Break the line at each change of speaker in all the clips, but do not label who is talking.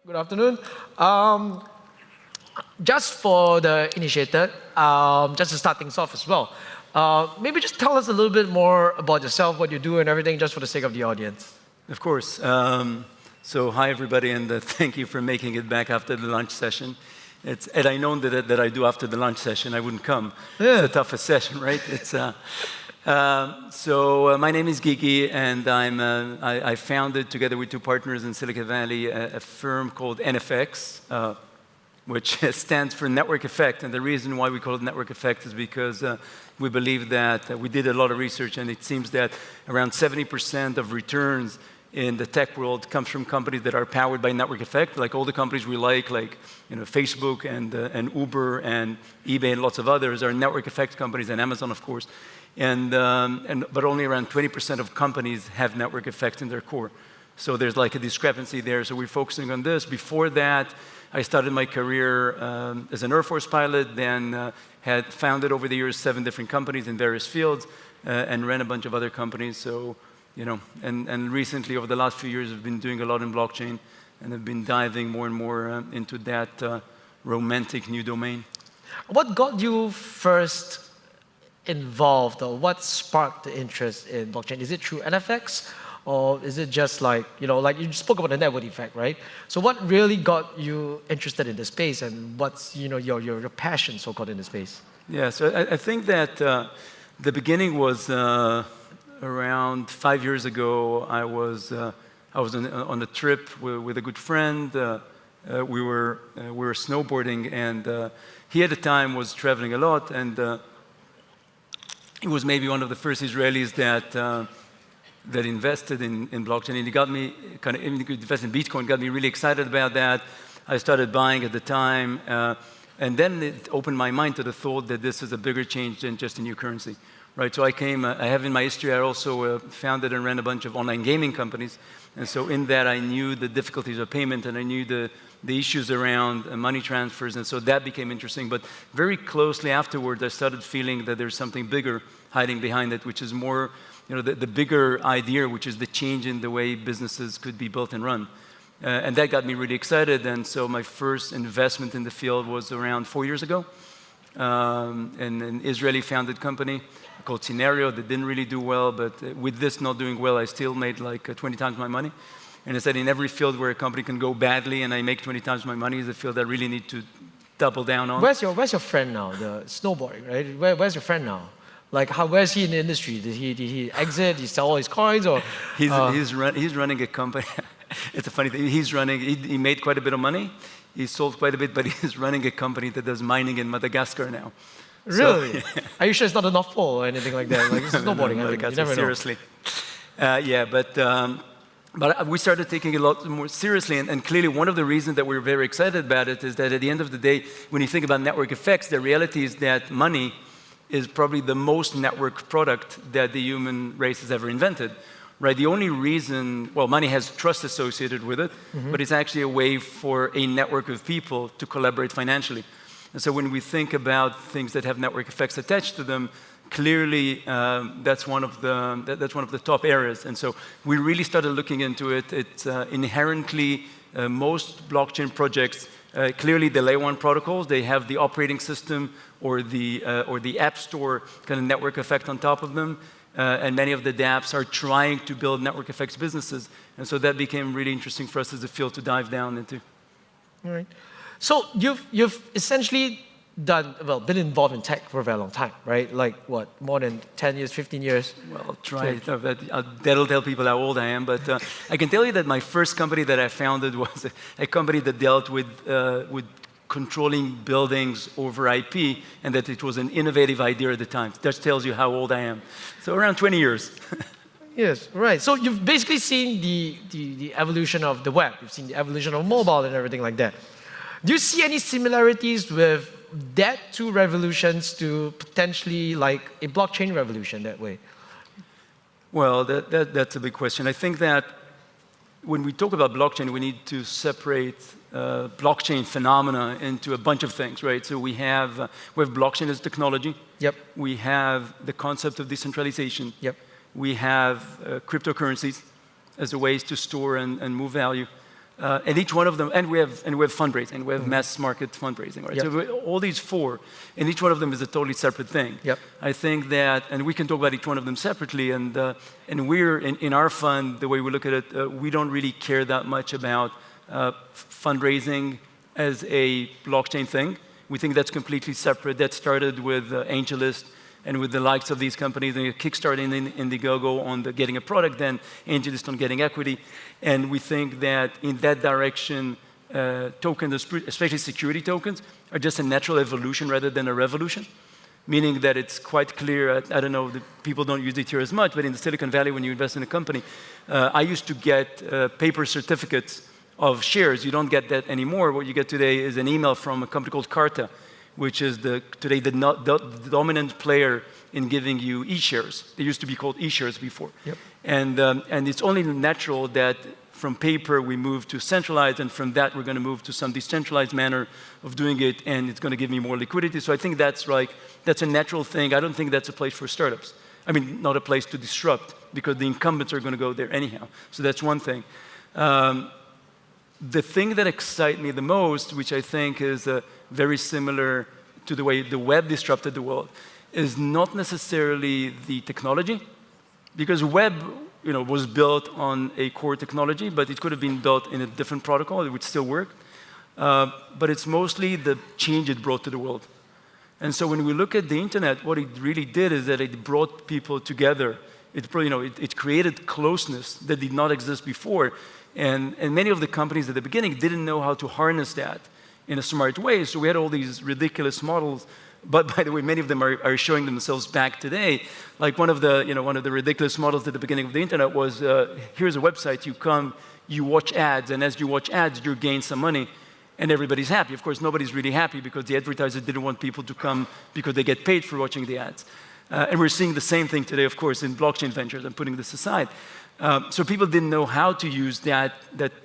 Good afternoon. Just for the initiated, just to start things off as well, maybe just tell us a little bit more about yourself, what you do and everything, just for the sake of the audience.
Of course. So hi, everybody, and thank you for making it back after the lunch session. Had I known that I do after the lunch session, I wouldn't come.
Yeah.
It's the toughest session, right? My name is Gigi, and I founded, together with two partners in Silicon Valley, a firm called NFX, which stands for Network Effect. And the reason why we call it Network Effect is because we believe that we did a lot of research, and it seems that around 70% of returns in the tech world comes from companies that are powered by network effect, like all the companies we like Facebook and Uber and eBay and lots of others are network effect companies, and Amazon, of course. But only around 20% of companies have network effect in their core. So there's like a discrepancy there. So we're focusing on this. Before that, I started my career as an Air Force pilot, then had founded over the years 7 different companies in various fields, and ran a bunch of other companies. So, and recently, over the last few years, I've been doing a lot in blockchain, and I've been diving more and more into that romantic new domain.
What got you first involved, or what sparked the interest in blockchain? Is it through NFX, or is it just like you spoke about the network effect, right? So what really got you interested in the space, and what's your passion, so-called, in the space?
Yeah, so I think that the beginning was around 5 years ago. I was on a trip with a good friend. We were snowboarding, and he at the time was traveling a lot, and he was maybe one of the first Israelis that invested in blockchain, and he got me invested in Bitcoin, got me really excited about that. I started buying at the time, and then it opened my mind to the thought that this is a bigger change than just a new currency, right? So I have in my history, I also founded and ran a bunch of online gaming companies, and so in that I knew the difficulties of payment, and I knew the issues around money transfers, and so that became interesting. But very closely afterwards, I started feeling that there's something bigger hiding behind it, which is more the bigger idea, which is the change in the way businesses could be built and run. And that got me really excited, and so my first investment in the field was around 4 years ago, in an Israeli-founded company called Scenario that didn't really do well, but with this not doing well, I still made like 20 times my money. And I said in every field where a company can go badly and I make 20 times my money is a field I really need to double down on.
Where's your friend now, the snowboarding, right? Where's your friend now? Like, where's he in the industry? Did he exit? Did he sell all his coins? Or
he's running a company. It's a funny thing. He made quite a bit of money. He sold quite a bit, but he's running a company that does mining in Madagascar now.
Really?
So, yeah.
Are you sure it's not a North Pole or anything like that? Like, it's snowboarding.
No,
you never know.
Seriously. But we started taking it a lot more seriously, and clearly one of the reasons that we're very excited about it is that at the end of the day, when you think about network effects, the reality is that money is probably the most networked product that the human race has ever invented, right? The only reason, well, money has trust associated with it, but it's actually a way for a network of people to collaborate financially. And so when we think about things that have network effects attached to them, clearly that's one of the top areas. And so we really started looking into it. It's inherently most blockchain projects, clearly the layer 1 protocols, they have the operating system or the app store kind of network effect on top of them. And many of the dApps are trying to build network effects businesses. And so that became really interesting for us as a field to dive down into.
All right. So you've essentially been involved in tech for a very long time, right? Like what, more than 10 years, 15 years?
Well, that'll tell people how old I am, but I can tell you that my first company that I founded was a company that dealt with controlling buildings over IP, and that it was an innovative idea at the time. That tells you how old I am. So around 20 years.
Yes, right. So you've basically seen the evolution of the web. You've seen the evolution of mobile and everything like that. Do you see any similarities with that two revolutions to potentially like a blockchain revolution that way?
Well, that's a big question. I think that when we talk about blockchain, we need to separate blockchain phenomena into a bunch of things, right? So we have blockchain as technology.
Yep.
We have the concept of decentralization.
Yep.
We have cryptocurrencies as a ways to store and move value. And each one of them, and we have fundraising, we have mass market fundraising, right?
Yep.
So all these four, and each one of them is a totally separate thing.
Yep.
I think that, and we can talk about each one of them separately, and we're, in our fund, the way we look at it, we don't really care that much about fundraising as a blockchain thing. We think that's completely separate. That started with AngelList and with the likes of these companies, and kickstarting Indiegogo on getting a product, then AngelList on getting equity. And we think that in that direction, tokens, especially security tokens, are just a natural evolution rather than a revolution. Meaning that it's quite clear, I don't know, people don't use it here as much, but in the Silicon Valley, when you invest in a company, I used to get paper certificates of shares. You don't get that anymore. What you get today is an email from a company called Carta, which is today the dominant player in giving you e-shares. They used to be called e-shares before.
Yep.
And it's only natural that from paper we move to centralized, and from that we're going to move to some decentralized manner of doing it, and it's going to give me more liquidity. So I think that's a natural thing. I don't think that's a place for startups. I mean, not a place to disrupt, because the incumbents are going to go there anyhow. So that's one thing. The thing that excites me the most, which I think is very similar to the way the web disrupted the world, is not necessarily the technology, because web was built on a core technology, but it could have been built in a different protocol. It would still work. But it's mostly the change it brought to the world. And so when we look at the internet, what it really did is that it brought people together. It created closeness that did not exist before. And many of the companies at the beginning didn't know how to harness that in a smart way. So we had all these ridiculous models. But by the way, many of them are showing themselves back today. Like one of the ridiculous models at the beginning of the internet was, here's a website, you come, you watch ads, and as you watch ads, you gain some money, and everybody's happy. Of course, nobody's really happy because the advertisers didn't want people to come because they get paid for watching the ads. And we're seeing the same thing today, of course, in blockchain ventures. I'm putting this aside. So people didn't know how to use that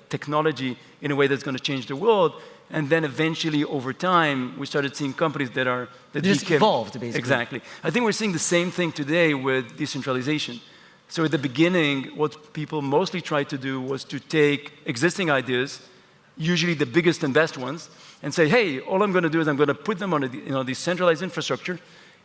technology in a way that's going to change the world. And then eventually, over time, we started seeing companies that
just evolved, basically.
Exactly. I think we're seeing the same thing today with decentralization. So at the beginning, what people mostly tried to do was to take existing ideas, usually the biggest and best ones, and say, hey, all I'm going to do is I'm going to put them on a decentralized infrastructure,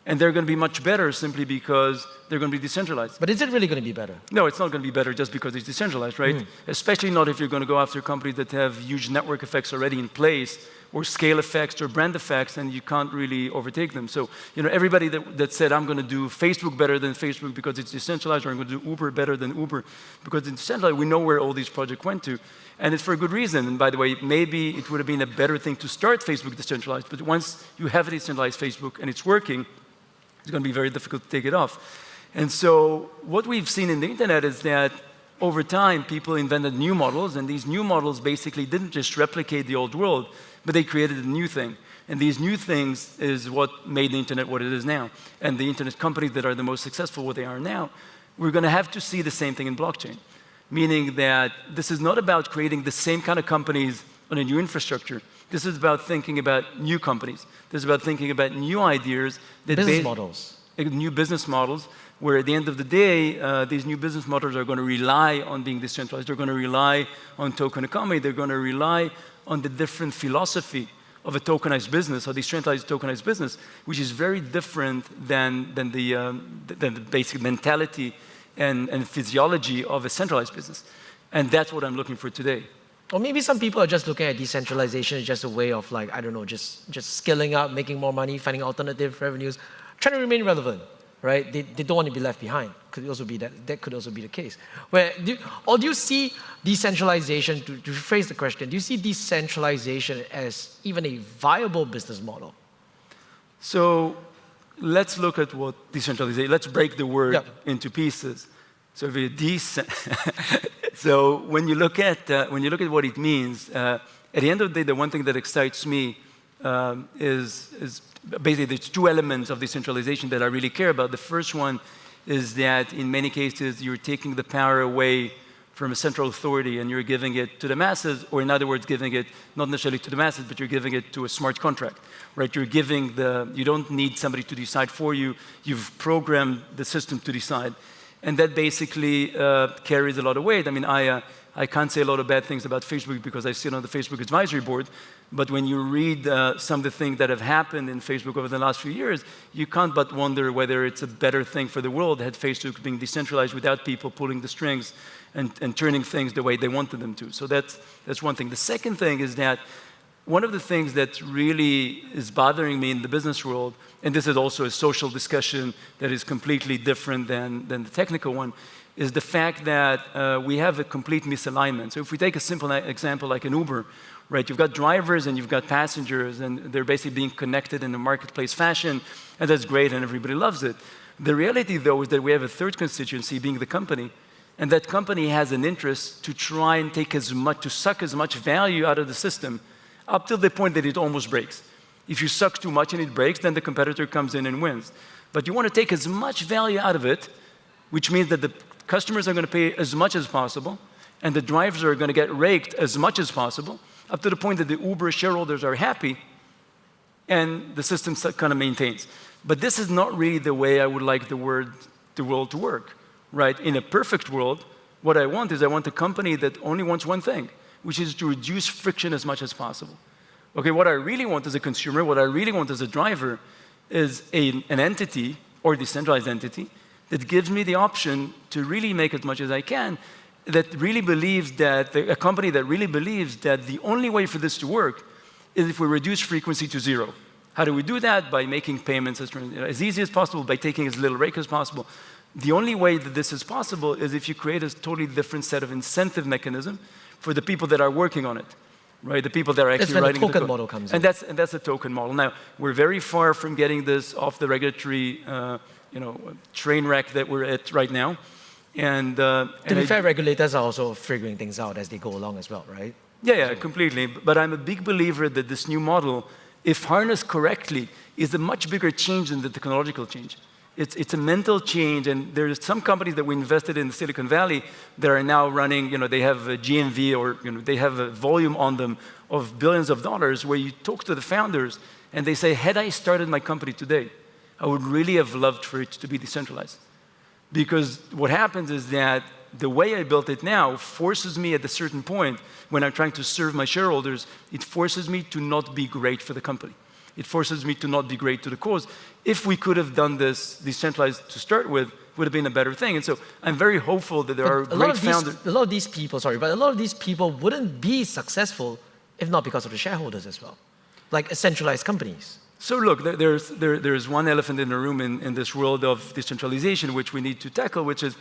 and they're going to be much better simply because they're going to be decentralized.
But is it really going to be better?
No, it's not going to be better just because it's decentralized, right? Especially not if you're going to go after companies that have huge network effects already in place, or scale effects or brand effects, and you can't really overtake them. So, everybody that said, I'm going to do Facebook better than Facebook because it's decentralized, or I'm going to do Uber better than Uber because it's decentralized, we know where all these projects went to. And it's for a good reason. And by the way, maybe it would have been a better thing to start Facebook decentralized, but once you have a decentralized Facebook and it's working, it's going to be very difficult to take it off. And so what we've seen in the internet is that over time, people invented new models, and these new models basically didn't just replicate the old world, but they created a new thing. And these new things is what made the internet what it is now. And the internet companies that are the most successful, what they are now, we're going to have to see the same thing in blockchain. Meaning that this is not about creating the same kind of companies on a new infrastructure. This is about thinking about new companies. This is about thinking about new ideas.
Business models.
New business models, where at the end of the day, these new business models are going to rely on being decentralized. They're going to rely on token economy. They're going to rely on the different philosophy of a tokenized business, or decentralized tokenized business, which is very different than the basic mentality and physiology of a centralized business. And that's what I'm looking for today.
Or maybe some people are just looking at decentralization as just a way of just scaling up, making more money, finding alternative revenues, trying to remain relevant, right? They don't want to be left behind. Could also be that could also be the case. Do you see decentralization, to rephrase the question, do you see decentralization as even a viable business model?
So let's look at what decentralization, let's break the word into pieces. So So when you look at what it means, at the end of the day, the one thing that excites me is basically there's two elements of decentralization that I really care about. The first one is that in many cases you're taking the power away from a central authority and you're giving it to the masses, or in other words, giving it not necessarily to the masses, but you're giving it to a smart contract, right? You don't need somebody to decide for you. You've programmed the system to decide. And that basically carries a lot of weight. I mean, I can't say a lot of bad things about Facebook because I sit on the Facebook advisory board. But when you read some of the things that have happened in Facebook over the last few years, you can't but wonder whether it's a better thing for the world had Facebook being decentralized without people pulling the strings and turning things the way they wanted them to. So that's one thing. The second thing is that one of the things that really is bothering me in the business world, and this is also a social discussion that is completely different than the technical one, is the fact that we have a complete misalignment. So if we take a simple example like an Uber, right? You've got drivers and you've got passengers, and they're basically being connected in a marketplace fashion, and that's great, and everybody loves it. The reality, though, is that we have a third constituency, being the company, and that company has an interest to try and to suck as much value out of the system up till the point that it almost breaks. If you suck too much and it breaks, then the competitor comes in and wins. But you want to take as much value out of it, which means that the customers are going to pay as much as possible, and the drivers are going to get raked as much as possible, up to the point that the Uber shareholders are happy, and the system kind of maintains. But this is not really the way I would like the world to work, right? In a perfect world, what I want is I want a company that only wants one thing, which is to reduce friction as much as possible. Okay, what I really want as a consumer, what I really want as a driver, is an entity, or decentralized entity, that gives me the option to really make as much as I can, that really believes that, a company that really believes that the only way for this to work is if we reduce frequency to zero. How do we do that? By making payments as easy as possible, by taking as little rake as possible. The only way that this is possible is if you create a totally different set of incentive mechanism for the people that are working on it, right? The people that are actually writing the code.
That's when the token model comes in.
And that's a token model. Now, we're very far from getting this off the regulatory train wreck that we're at right now. And
to be fair, regulators are also figuring things out as they go along as well, right?
Yeah, completely. But I'm a big believer that this new model, if harnessed correctly, is a much bigger change than the technological change. It's a mental change, and there's some companies that we invested in Silicon Valley that are now running, they have a GMV or they have a volume on them of billions of dollars, where you talk to the founders and they say, had I started my company today, I would really have loved for it to be decentralized. Because what happens is that the way I built it now forces me at a certain point, when I'm trying to serve my shareholders, it forces me to not be great for the company. It forces me to not be great to the cause. If we could have done this decentralized to start with, would have been a better thing. And so I'm very hopeful that there are great founders.
A lot of these people wouldn't be successful if not because of the shareholders as well, like centralized companies.
So look, there's one elephant in the room in this world of decentralization which we need to tackle, which is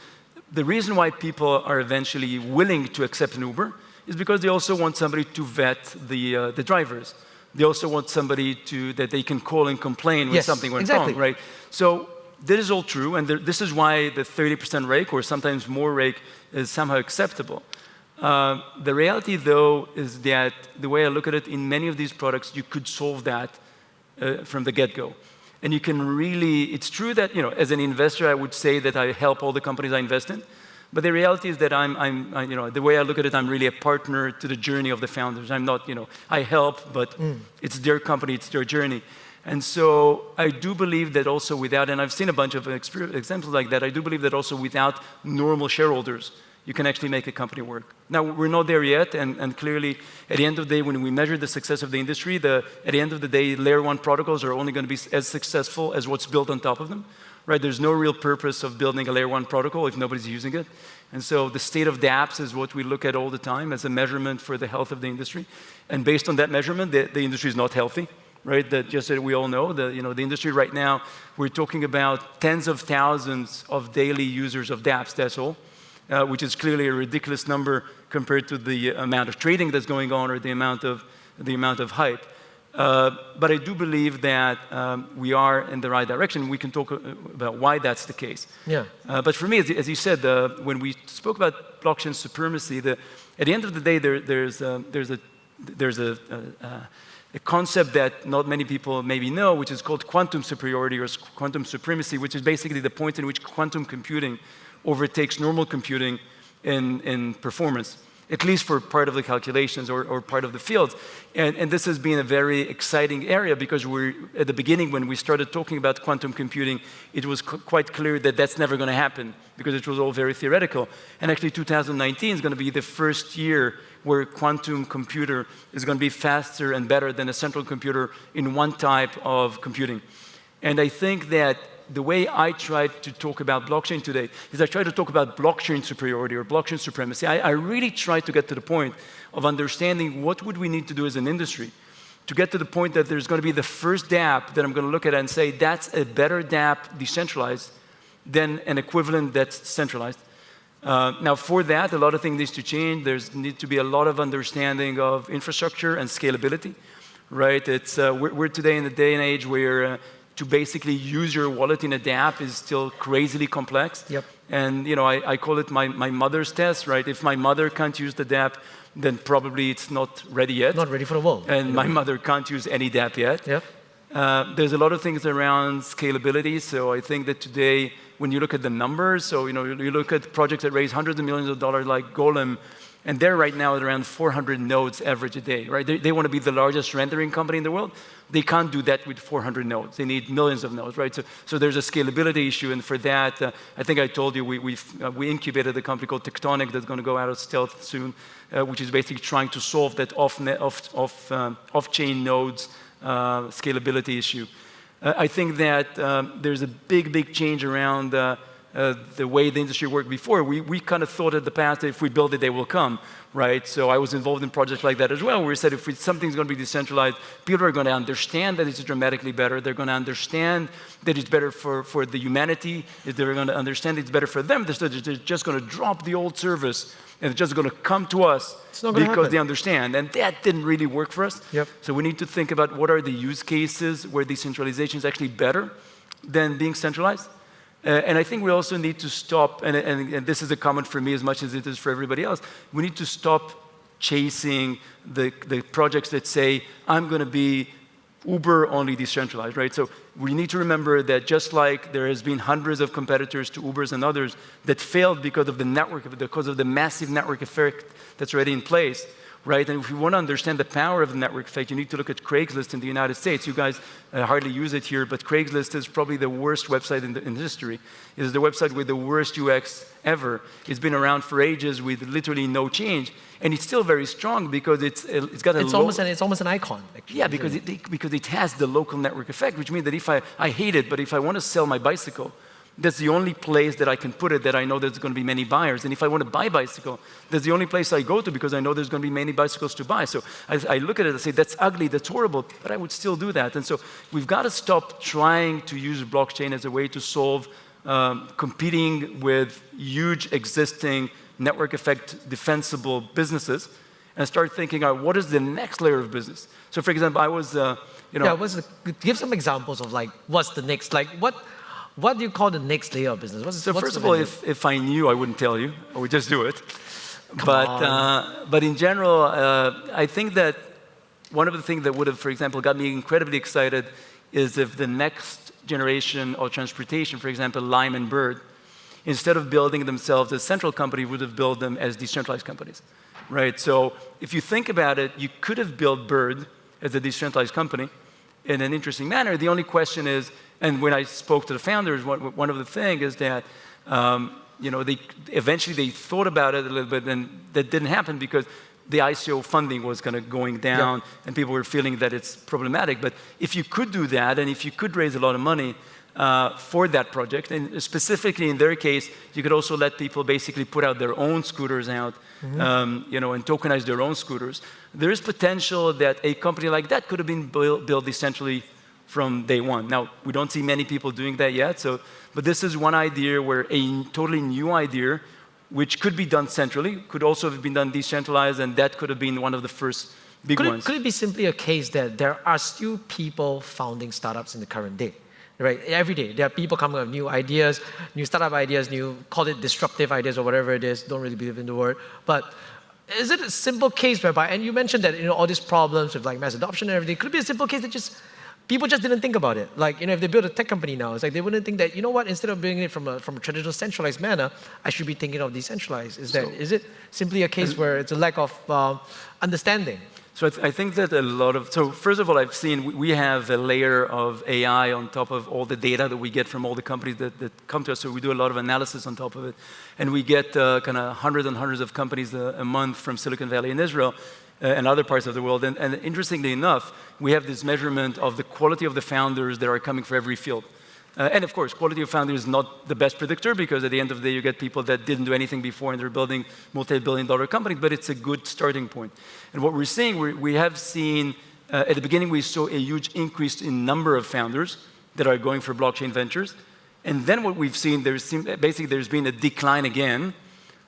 the reason why people are eventually willing to accept an Uber is because they also want somebody to vet the drivers. They also want somebody that they can call and complain when something went wrong, right? So this is all true, and this is why the 30% rake, or sometimes more rake, is somehow acceptable. The reality, though, is that the way I look at it, in many of these products, you could solve that from the get-go. And you can really, it's true that, as an investor, I would say that I help all the companies I invest in. But the reality is that the way I look at it, I'm really a partner to the journey of the founders. I'm not, I help, but it's their company, it's their journey. And so I do believe that also without, and I've seen a bunch of examples like that, I do believe that also without normal shareholders, you can actually make a company work. Now, we're not there yet, and clearly, at the end of the day, when we measure the success of the industry, at the end of the day, layer 1 protocols are only going to be as successful as what's built on top of them. Right, there's no real purpose of building a layer 1 protocol if nobody's using it. And so the state of the apps is what we look at all the time as a measurement for the health of the industry. And based on that measurement, the industry is not healthy, right? That just that we all know, the industry right now, we're talking about tens of thousands of daily users of the apps, that's all, which is clearly a ridiculous number compared to the amount of trading that's going on or the amount of hype. But I do believe that we are in the right direction. We can talk about why that's the case.
Yeah.
But for me, as you said, when we spoke about blockchain supremacy, at the end of the day, there's a concept that not many people maybe know, which is called quantum superiority or quantum supremacy, which is basically the point in which quantum computing overtakes normal computing in performance. at least for part of the calculations or part of the fields. And this has been a very exciting area because we're at the beginning when we started talking about quantum computing, it was quite clear that that's never going to happen because it was all very theoretical. And actually 2019 is going to be the first year where quantum computer is going to be faster and better than a central computer in one type of computing. And I think that the way I try to talk about blockchain today is I try to talk about blockchain superiority or blockchain supremacy. I really try to get to the point of understanding what would we need to do as an industry to get to the point that there's going to be the first dApp that I'm going to look at and say that's a better dApp decentralized than an equivalent that's centralized. Now for that, a lot of things need to change. There's need to be a lot of understanding of infrastructure and scalability, right? It's, we're today in the day and age where to basically use your wallet in a dApp is still crazily complex.
Yep.
And you know, I call it my mother's test, right? If my mother can't use the dApp, then probably it's not ready yet.
Not ready for the world.
And my mother can't use any dApp yet.
Yep.
There's a lot of things around scalability. So I think that today, when you look at the numbers, so you know, you look at projects that raise hundreds of millions of dollars like Golem, and they're right now at around 400 nodes average a day, right? They want to be the largest rendering company in the world. They can't do that with 400 nodes. They need millions of nodes, right? So there's a scalability issue, and for that, I think I told you we incubated a company called Tectonic that's going to go out of stealth soon, which is basically trying to solve that off-chain nodes scalability issue. I think that there's a big change around the way the industry worked before. We kind of thought in the past that if we build it, they will come, right? So I was involved in projects like that as well, where we said if something's going to be decentralized, people are going to understand that it's dramatically better. They're going to understand that it's better for the humanity. They're going to understand it's better for them. They're just going to drop the old service and it's just going to come to us because they understand. And that didn't really work for us.
Yep.
So we need to think about what are the use cases where decentralization is actually better than being centralized. And I think we also need to stop, and this is a comment for me as much as it is for everybody else, we need to stop chasing the projects that say, I'm going to be Uber only decentralized, right? So we need to remember that just like there has been hundreds of competitors to Ubers and others that failed because of the network, because of the massive network effect that's already in place, right? And if you want to understand the power of the network effect, you need to look at Craigslist in the United States. You guys hardly use it here, but Craigslist is probably the worst website in history. It is the website with the worst UX ever. It's been around for ages with literally no change, and it's still very strong because it's got a
it's almost an icon. Actually.
Yeah, because it has the local network effect, which means that if I hate it, but if I want to sell my bicycle, that's the only place that I can put it that I know there's going to be many buyers. And if I want to buy a bicycle, that's the only place I go to because I know there's going to be many bicycles to buy. So I look at it and say, that's ugly, that's horrible, but I would still do that. And so we've got to stop trying to use blockchain as a way to solve competing with huge existing network effect defensible businesses and start thinking out what is the next layer of business. So for example, I was,
give some examples of like, what's the next, like what do you call the next layer of business?
So first of all, if I knew, I wouldn't tell you. I would just do it. But in general, I think that one of the things that would have, for example, got me incredibly excited is if the next generation of transportation, for example, Lime and Bird, instead of building themselves as central company, would have built them as decentralized companies, right? So if you think about it, you could have built Bird as a decentralized company in an interesting manner. The only question is, and when I spoke to the founders, one of the things is that, they eventually thought about it a little bit, and that didn't happen because the ICO funding was kind of going down, and people were feeling that it's problematic. But if you could do that, and if you could raise a lot of money for that project, and specifically in their case, you could also let people basically put out their own scooters out, and tokenize their own scooters. There is potential that a company like that could have been built decentrally from day one. Now, we don't see many people doing that yet, but this is one idea where a totally new idea, which could be done centrally, could also have been done decentralized, and that could have been one of the first big ones.
Could it be simply a case that there are still people founding startups in the current day? Right, every day there are people coming up with new ideas, new startup ideas, call it disruptive ideas or whatever it is. Don't really believe in the word, but is it a simple case whereby? And you mentioned that all these problems with like mass adoption and everything. Could it be a simple case that just people just didn't think about it. Like, if they build a tech company now, it's like they wouldn't think that, instead of doing it from a traditional centralized manner, I should be thinking of decentralized. Is it simply a case where it's a lack of understanding?
So I think that so first of all, I've seen, we have a layer of AI on top of all the data that we get from all the companies that come to us. So we do a lot of analysis on top of it. And we get kind of hundreds and hundreds of companies a month from Silicon Valley and Israel and other parts of the world. And interestingly enough, we have this measurement of the quality of the founders that are coming for every field. And of course, quality of founders is not the best predictor, because at the end of the day, you get people that didn't do anything before and they're building multi-billion-dollar companies, but it's a good starting point. And what we're seeing, we have seen, at the beginning, we saw a huge increase in number of founders that are going for blockchain ventures. And then what we've seen, basically there's been a decline again,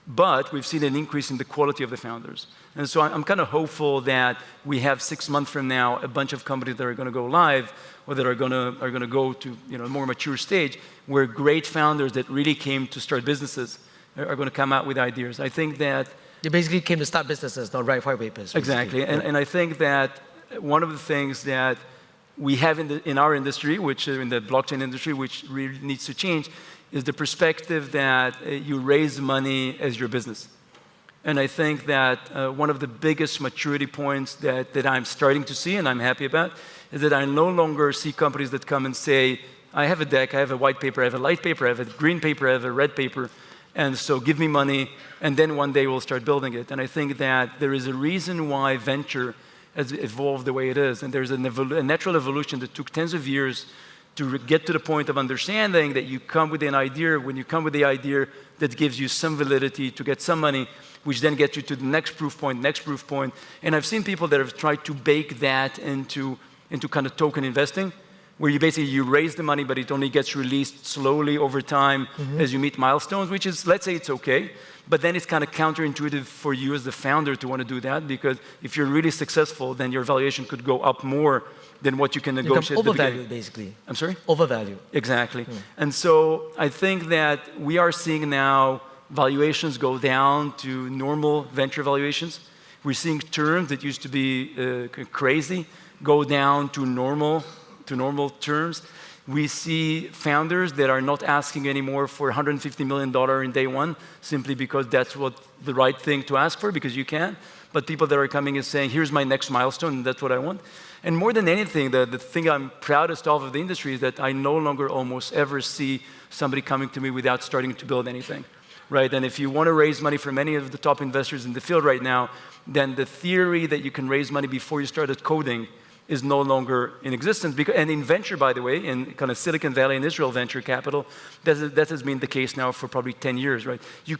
but we've seen an increase in the quality of the founders. And so I'm kind of hopeful that we have 6 months from now a bunch of companies that are going to go live, or that are going to go to a more mature stage, where great founders that really came to start businesses are going to come out with ideas. I think that
you basically came to start businesses, not write white papers.
Exactly, and I think that one of the things that we have in our industry, which in the blockchain industry, which really needs to change, is the perspective that you raise money as your business. And I think that one of the biggest maturity points that I'm starting to see, and I'm happy about, is that I no longer see companies that come and say, I have a deck, I have a white paper, I have a light paper, I have a green paper, I have a red paper, and so give me money, and then one day we'll start building it. And I think that there is a reason why venture has evolved the way it is, and there's a natural evolution that took tens of years to get to the point of understanding that you come with an idea. When you come with the idea, that gives you some validity to get some money, which then gets you to the next proof point. And I've seen people that have tried to bake that into kind of token investing, where you raise the money, but it only gets released slowly over time as you meet milestones, which is, let's say it's okay, but then it's kind of counterintuitive for you as the founder to want to do that, because if you're really successful, then your valuation could go up more than what you can negotiate.
Overvalued, basically.
I'm sorry?
Overvalued.
Exactly. And so I think that we are seeing now valuations go down to normal venture valuations. We're seeing terms that used to be crazy go down to normal terms. We see founders that are not asking anymore for $150 million in day one, simply because that's what the right thing to ask for, because you can. But people that are coming and saying, here's my next milestone, and that's what I want. And more than anything, the thing I'm proudest of the industry is that I no longer almost ever see somebody coming to me without starting to build anything, right? And if you want to raise money from any of the top investors in the field right now, then the theory that you can raise money before you started coding is no longer in existence. And in venture, by the way, in kind of Silicon Valley and Israel venture capital, that has been the case now for probably 10 years, right? You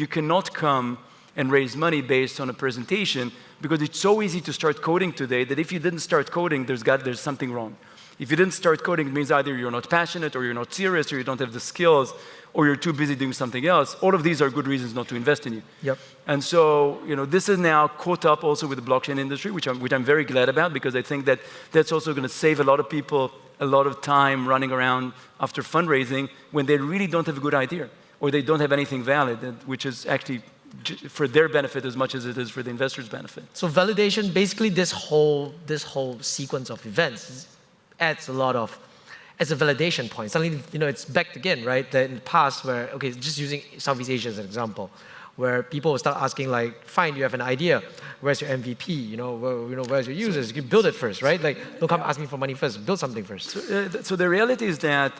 cannot come and raise money based on a presentation, because it's so easy to start coding today that if you didn't start coding, there's something wrong. If you didn't start coding, it means either you're not passionate, or you're not serious, or you don't have the skills, or you're too busy doing something else. All of these are good reasons not to invest in you.
Yep.
And so, this is now caught up also with the blockchain industry, which I'm very glad about, because I think that that's also going to save a lot of people a lot of time running around after fundraising when they really don't have a good idea, or they don't have anything valid, which is actually for their benefit as much as it is for the investors' benefit.
So validation, basically this whole sequence of events adds a lot of, as a validation point. Suddenly, it's back again, right? That in the past where, okay, just using Southeast Asia as an example, where people will start asking like, fine, you have an idea, where's your MVP? Where's your users? You build it first, right? Like, don't come ask me for money first, build something first.
So the reality is that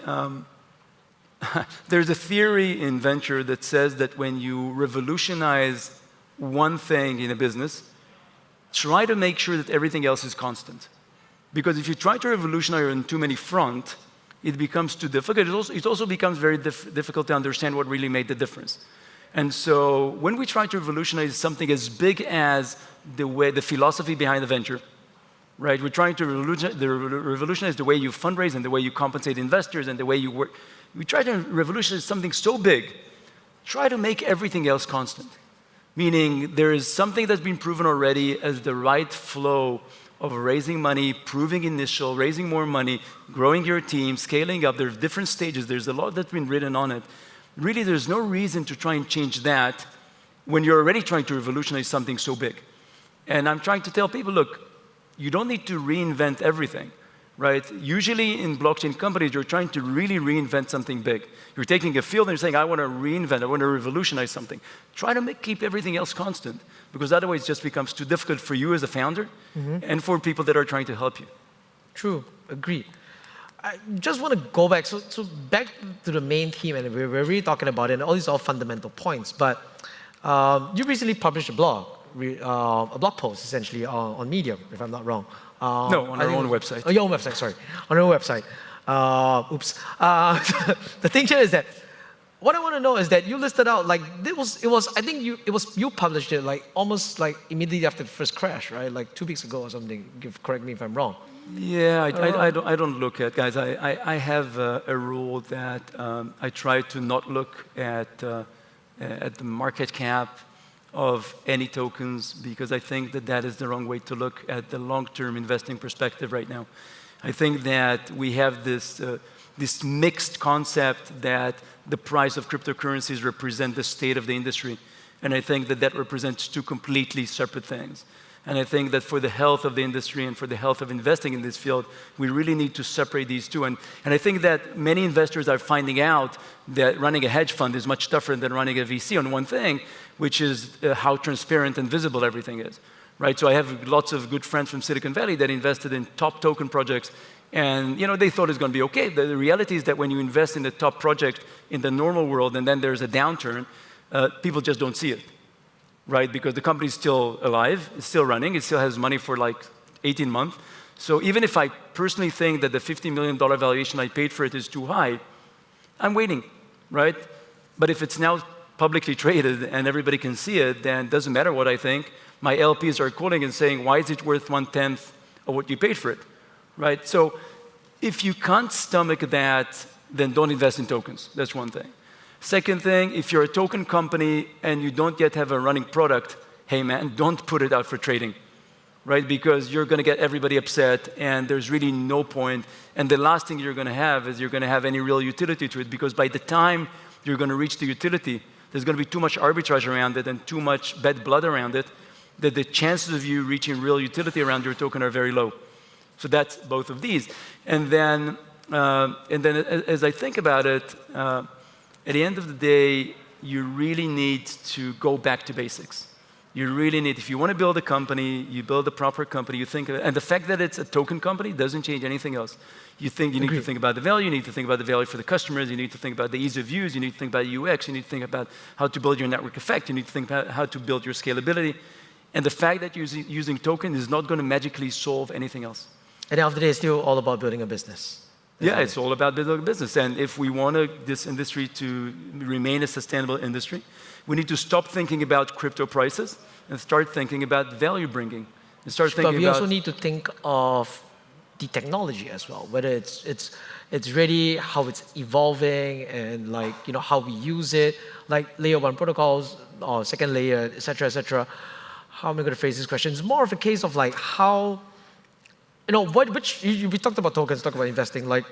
there's a theory in venture that says that when you revolutionize one thing in a business, try to make sure that everything else is constant. Because if you try to revolutionize on too many fronts, it becomes too difficult. It also becomes very difficult to understand what really made the difference. And so when we try to revolutionize something as big as the philosophy behind the venture, right? We're trying to revolutionize the way you fundraise and the way you compensate investors and the way you work. We try to revolutionize something so big, try to make everything else constant. Meaning there is something that's been proven already as the right flow of raising money, proving initial, raising more money, growing your team, scaling up. There's different stages. There's a lot that's been written on it. Really, there's no reason to try and change that when you're already trying to revolutionize something so big. And I'm trying to tell people, look, you don't need to reinvent everything. right? Usually in blockchain companies, you're trying to really reinvent something big. You're taking a field and you're saying, I want to reinvent, I want to revolutionize something. Try to keep everything else constant, because otherwise it just becomes too difficult for you as a founder and for people that are trying to help you.
True, agreed. I just want to go back, so back to the main theme, and we're really talking about it, and all these are fundamental points, but you recently published a blog post, essentially, on Medium, if I'm not wrong.
No, on our own website.
Oh, your own website, sorry. On your own website. Oops. The thing here is that, what I want to know is that you listed out, like, I think you published it, like, almost, like, immediately after the first crash, right? Like, 2 weeks ago or something. Correct me if I'm wrong.
Yeah, I don't look at, guys, I have a rule that I try to not look at the market cap of any tokens, because I think that is the wrong way to look at the long-term investing perspective right now. I think that we have this mixed concept that the price of cryptocurrencies represent the state of the industry, and I think that represents two completely separate things. And I think that for the health of the industry and for the health of investing in this field, we really need to separate these two. And I think that many investors are finding out that running a hedge fund is much tougher than running a VC on one thing, which is how transparent and visible everything is, right? So I have lots of good friends from Silicon Valley that invested in top token projects, and they thought it's going to be okay. The reality is that when you invest in a top project in the normal world and then there's a downturn, people just don't see it. Right, because the company is still alive, it's still running, it still has money for like 18 months. So even if I personally think that the $50 million valuation I paid for it is too high, I'm waiting, right? But if it's now publicly traded and everybody can see it, then it doesn't matter what I think. My LPs are calling and saying, why is it worth 1/10 of what you paid for it, right? So if you can't stomach that, then don't invest in tokens. That's one thing. Second thing, if you're a token company and you don't yet have a running product, hey man, don't put it out for trading, right? Because you're going to get everybody upset and there's really no point. And the last thing you're going to have is you're going to have any real utility to it, because by the time you're going to reach the utility, there's going to be too much arbitrage around it and too much bad blood around it that the chances of you reaching real utility around your token are very low. So that's both of these. And then as I think about it, at the end of the day, you really need to go back to basics. You really need, if you want to build a company, you build a proper company, you think of it, and the fact that it's a token company doesn't change anything else. You need to think about the value, you need to think about the value for the customers, you need to think about the ease of use, you need to think about UX, you need to think about how to build your network effect, you need to think about how to build your scalability. And the fact that you're using token is not going to magically solve anything else.
At the end of the day, it's still all about building a business.
Yeah, it's all about building a business. And if we want this industry to remain a sustainable industry, we need to stop thinking about crypto prices and start thinking about value bringing. And start thinking
but we also need to think of the technology as well, whether it's ready, how it's evolving, and like how we use it, like layer 1 protocols or second layer, etc., etc. How am I going to phrase this question? It's more of a case of like how. We talked about tokens, talked about investing. Like,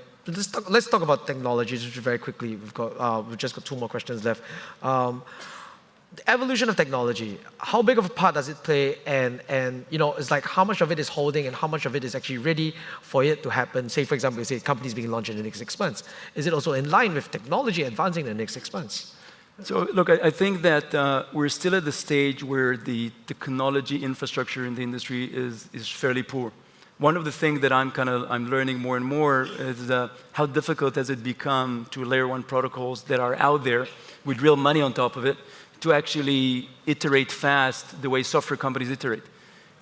let's talk about technologies very quickly. We've just got 2 more questions left. The evolution of technology. How big of a part does it play? And it's like how much of it is holding and how much of it is actually ready for it to happen. Say, for example, say companies being launched in the next 6 months. Is it also in line with technology advancing in the next 6 months?
So look, I think that we're still at the stage where the technology infrastructure in the industry is fairly poor. One of the things that I'm learning more and more is how difficult has it become to layer 1 protocols that are out there with real money on top of it to actually iterate fast the way software companies iterate.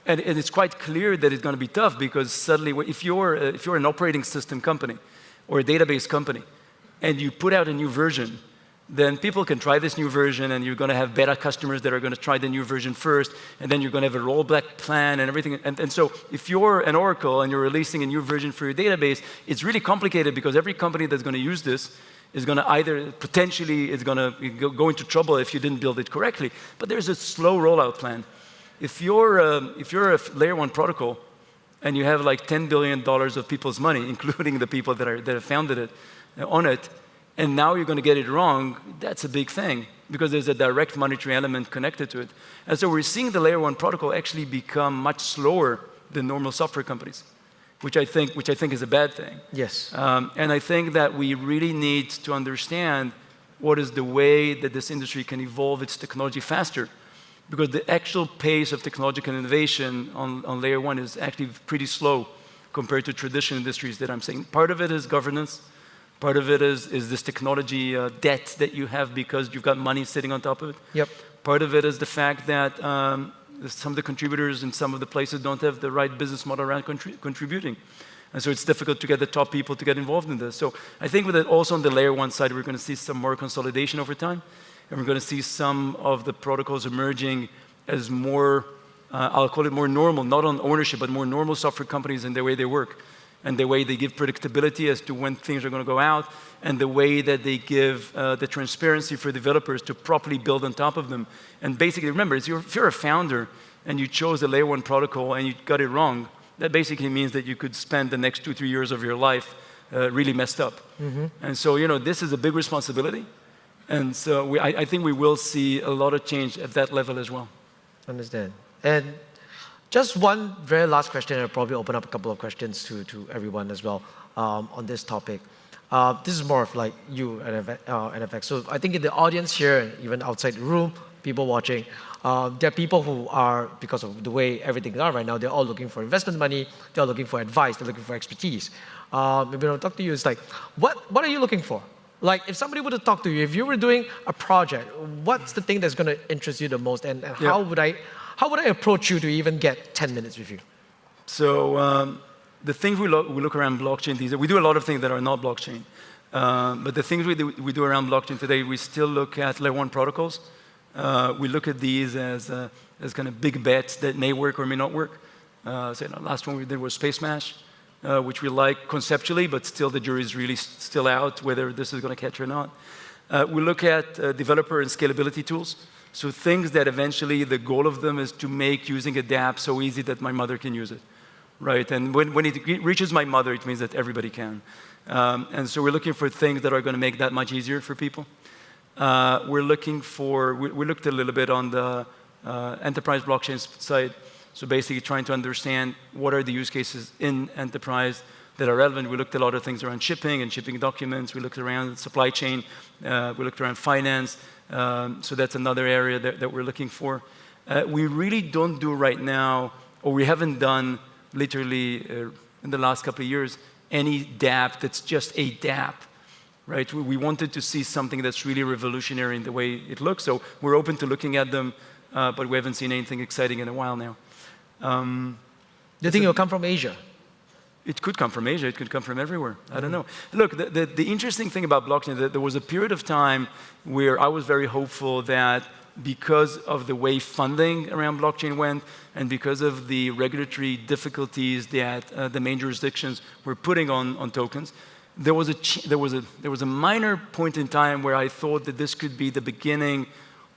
And it's quite clear that it's going to be tough, because suddenly if you're an operating system company or a database company and you put out a new version, then people can try this new version, and you're going to have beta customers that are going to try the new version first, and then you're going to have a rollback plan and everything. And so if you're an Oracle and you're releasing a new version for your database, it's really complicated, because every company that's going to use this is going to either potentially is going to go into trouble if you didn't build it correctly. But there's a slow rollout plan. If you're a layer 1 protocol and you have like $10 billion of people's money, including the people that have founded it, on it, and now you're going to get it wrong, that's a big thing, because there's a direct monetary element connected to it. And so we're seeing the layer 1 protocol actually become much slower than normal software companies. which I think is a bad thing.
Yes.
And I think that we really need to understand what is the way that this industry can evolve its technology faster. Because the actual pace of technological innovation on layer one is actually pretty slow compared to traditional industries that I'm saying. Part of it is governance. Part of it is this technology debt that you have because you've got money sitting on top of it.
Yep.
Part of it is the fact that some of the contributors in some of the places don't have the right business model around contributing. And so it's difficult to get the top people to get involved in this. So I think that also on the layer one side, we're going to see some more consolidation over time. And we're going to see some of the protocols emerging as more, I'll call it more normal, not on ownership, but more normal software companies in the way they work and the way they give predictability as to when things are going to go out and the way that they give the transparency for developers to properly build on top of them. And basically, remember, if you're a founder and you chose the layer one protocol and you got it wrong, that basically means that you could spend the next 2-3 years of your life really messed up. And so, this is a big responsibility. And so I think we will see a lot of change at that level as well.
Understand. And just one very last question, and I'll probably open up a couple of questions to everyone as well on this topic. This is more of like you and NFX. So I think in the audience here, and even outside the room, people watching, there are people who are, because of the way everything is right now, they're all looking for investment money, they're looking for advice, they're looking for expertise. Maybe I'll talk to you, it's like, what are you looking for? Like, if somebody were to talk to you, if you were doing a project, what's the thing that's going to interest you the most, and how would I approach you to even get 10 minutes with you?
So the things we look around blockchain these days, we do a lot of things that are not blockchain. But the things we do around blockchain today, we still look at layer one protocols. We look at these as kind of big bets that may work or may not work. So the last one we did was Space Mash, which we like conceptually, but still the jury is really still out whether this is going to catch or not. We look at developer and scalability tools. So things that eventually the goal of them is to make using a dApp so easy that my mother can use it, right? And when it reaches my mother, it means that everybody can. And so we're looking for things that are going to make that much easier for people. We looked a little bit on the enterprise blockchain side. So basically trying to understand what are the use cases in enterprise that are relevant. We looked at a lot of things around shipping and shipping documents. We looked around supply chain. We looked around finance. So that's another area that we're looking for. We really don't do right now, or we haven't done literally in the last couple of years, any dApp that's just a dApp, right? We wanted to see something that's really revolutionary in the way it looks. So we're open to looking at them, but we haven't seen anything exciting in a while now.
Do you think it'll come from Asia?
It could come from Asia. It could come from everywhere. I don't know. Look, the interesting thing about blockchain, that there was a period of time where I was very hopeful that because of the way funding around blockchain went and because of the regulatory difficulties that the main jurisdictions were putting on tokens, there was a minor point in time where I thought that this could be the beginning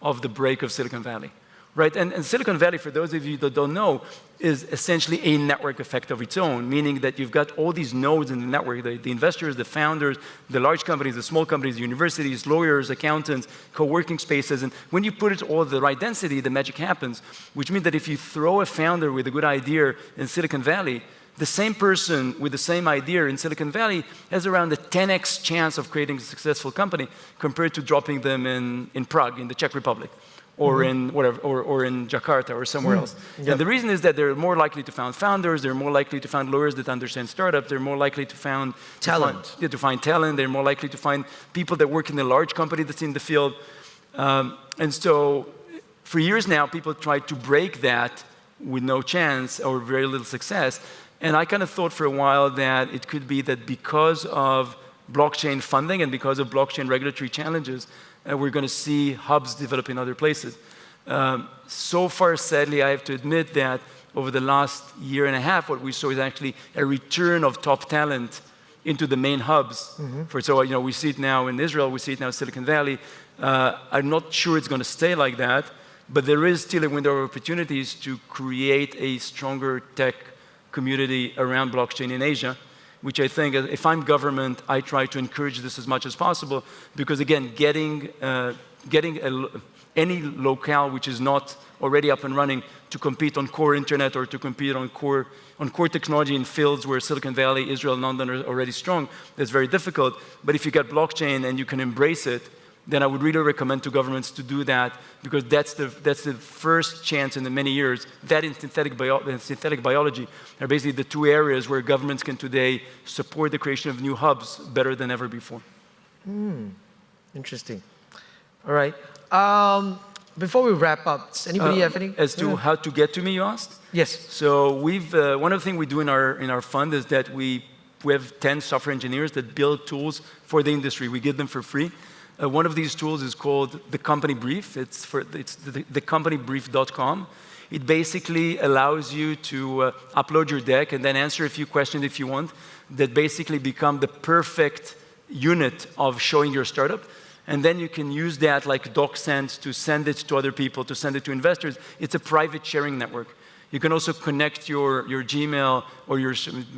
of the break of Silicon Valley. Right, and Silicon Valley, for those of you that don't know, is essentially a network effect of its own, meaning that you've got all these nodes in the network, the investors, the founders, the large companies, the small companies, universities, lawyers, accountants, co-working spaces, and when you put it all at the right density, the magic happens, which means that if you throw a founder with a good idea in Silicon Valley, the same person with the same idea in Silicon Valley has around a 10x chance of creating a successful company compared to dropping them in Prague, in the Czech Republic. Or in whatever, or in Jakarta, or somewhere else. Yep. And the reason is that they're more likely to find founders, they're more likely to find lawyers that understand startups, they're more likely to find talent. To find talent, they're more likely to find people that work in a large company that's in the field. And so, for years now, people tried to break that with no chance or very little success. And I kind of thought for a while that it could be that because of blockchain funding and because of blockchain regulatory challenges, we're going to see hubs develop in other places. So far, sadly, I have to admit that over the last year and a half, what we saw is actually a return of top talent into the main hubs. So, we see it now in Israel, we see it now in Silicon Valley. I'm not sure it's going to stay like that, but there is still a window of opportunities to create a stronger tech community around blockchain in Asia, which I think, if I'm government, I try to encourage this as much as possible, because again, getting a any locale which is not already up and running to compete on core internet or to compete on core technology in fields where Silicon Valley, Israel, and London are already strong. That's very difficult. But if you get blockchain and you can embrace it, then I would really recommend to governments to do that, because that's the first chance in the many years. That and synthetic biology are basically the two areas where governments can today support the creation of new hubs better than ever before.
Interesting. All right. Before we wrap up, does anybody have any?
As to how to get to me, you asked?
Yes.
So we've one of the things we do in our fund is that we have 10 software engineers that build tools for the industry. We give them for free. One of these tools is called the Company Brief. It's thecompanybrief.com. It basically allows you to upload your deck and then answer a few questions if you want, that basically become the perfect unit of showing your startup. And then you can use that like DocSend to send it to other people, to send it to investors. It's a private sharing network. You can also connect your Gmail, or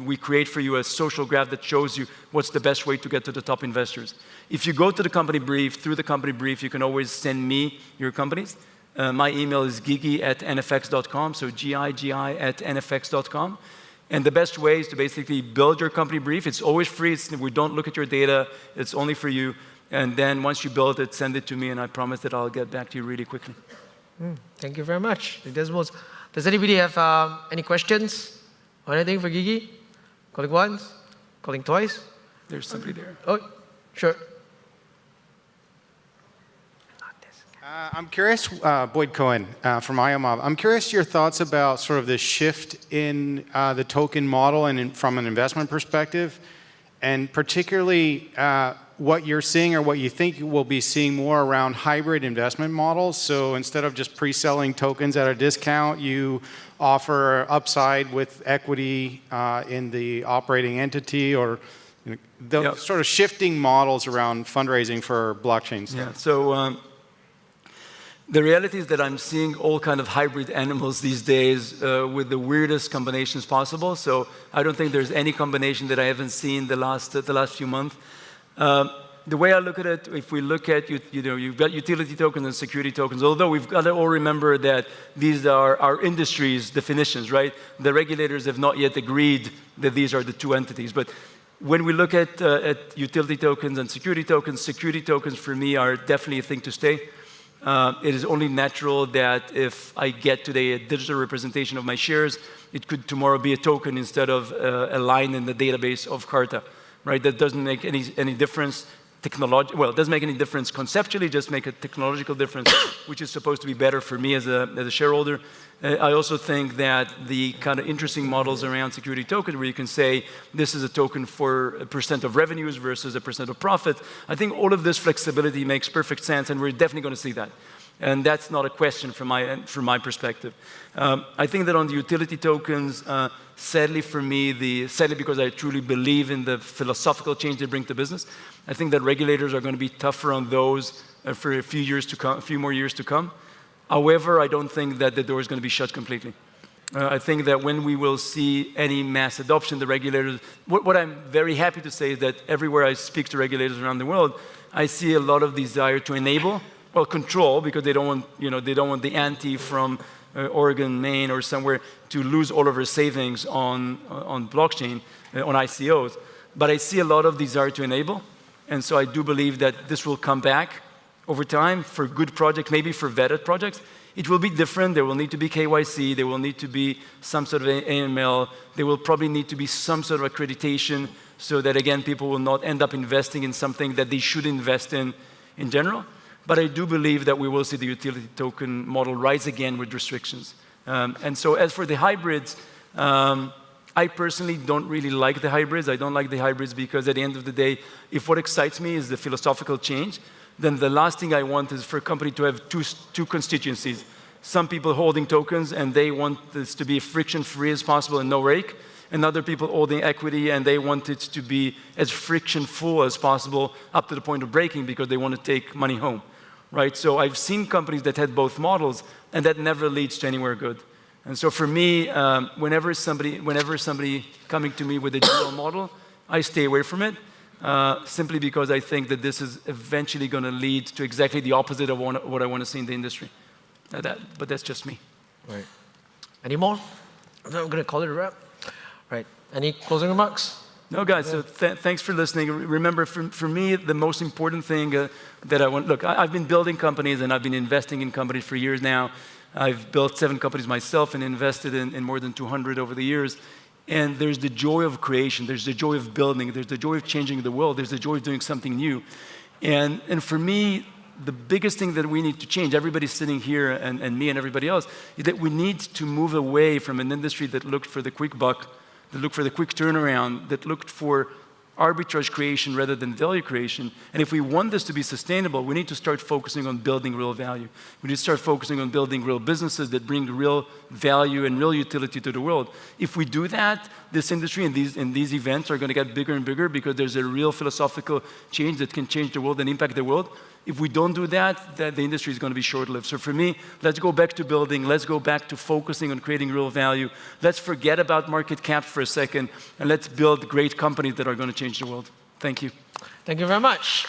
we create for you a social graph that shows you what's the best way to get to the top investors. If you go to the Company Brief, through the Company Brief, you can always send me your companies. My email is gigi@nfx.com, so gigi@nfx.com. And the best way is to basically build your Company Brief. It's always free. We don't look at your data. It's only for you. And then once you build it, send it to me, and I promise that I'll get back to you really quickly.
Thank you very much. Does anybody have any questions or anything for Gigi? Calling once? Calling twice?
There's somebody there.
Oh, sure.
I'm curious, Boyd Cohen from IOMOB. I'm curious your thoughts about sort of the shift in the token model and from an investment perspective, and particularly what you're seeing or what you think you will be seeing more around hybrid investment models. So instead of just pre-selling tokens at a discount, you offer upside with equity in the operating entity, or sort of shifting models around fundraising for blockchains.
Yeah, so the reality is that I'm seeing all kind of hybrid animals these days with the weirdest combinations possible. So I don't think there's any combination that I haven't seen the last few months. The way I look at it, if we look at, you've got utility tokens and security tokens, although we've got to all remember that these are our industry's definitions, right? The regulators have not yet agreed that these are the two entities. But when we look at utility tokens and security tokens for me are definitely a thing to stay. It is only natural that if I get today a digital representation of my shares, it could tomorrow be a token instead of a line in the database of Carta, right? That doesn't make any difference. Well, it doesn't make any difference conceptually, just make a technological difference, which is supposed to be better for me as a shareholder. I also think that the kind of interesting models around security tokens, where you can say this is a token for a % of revenues versus a % of profit, I think all of this flexibility makes perfect sense, and we're definitely going to see that. And that's not a question from my perspective. I think that on the utility tokens, sadly for me, sadly because I truly believe in the philosophical change they bring to business, I think that regulators are going to be tougher on those for a few more years to come. However, I don't think that the door is going to be shut completely. I think that when we will see any mass adoption, the regulators, what I'm very happy to say is that everywhere I speak to regulators around the world, I see a lot of desire to enable, well, control, because they don't want the ante from Oregon, Maine, or somewhere to lose all of her savings on blockchain, on ICOs. But I see a lot of desire to enable, and so I do believe that this will come back over time for good projects, maybe for vetted projects. It will be different. There will need to be KYC. There will need to be some sort of AML. There will probably need to be some sort of accreditation so that, again, people will not end up investing in something that they should invest in general. But I do believe that we will see the utility token model rise again with restrictions. And so as for the hybrids, I personally don't really like the hybrids. I don't like the hybrids because at the end of the day, if what excites me is the philosophical change, then the last thing I want is for a company to have two constituencies. Some people holding tokens and they want this to be friction-free as possible and no rake, and other people holding equity and they want it to be as friction-full as possible up to the point of breaking because they want to take money home, right? So I've seen companies that had both models, and that never leads to anywhere good. And so for me, whenever somebody coming to me with a dual model, I stay away from it. simply because I think that this is eventually going to lead to exactly the opposite of what I want to see in the industry. But that's just me.
Right. Any more? I'm going to call it a wrap. Right. Any closing remarks?
No, guys, so thanks for listening. Remember, for me, the most important thing that I want, look, I've been building companies and I've been investing in companies for years now. I've built 7 companies myself and invested in more than 200 over the years. And there's the joy of creation, there's the joy of building, there's the joy of changing the world, there's the joy of doing something new. And for me, the biggest thing that we need to change, everybody sitting here and me and everybody else, is that we need to move away from an industry that looked for the quick buck, that looked for the quick turnaround, that looked for arbitrage creation rather than value creation. And if we want this to be sustainable, we need to start focusing on building real value. We need to start focusing on building real businesses that bring real value and real utility to the world. If we do that, this industry and these events are going to get bigger and bigger because there's a real philosophical change that can change the world and impact the world. If we don't do that, the industry is going to be short-lived. So for me, let's go back to building. Let's go back to focusing on creating real value. Let's forget about market cap for a second, and let's build great companies that are going to change the world. Thank you.
Thank you very much.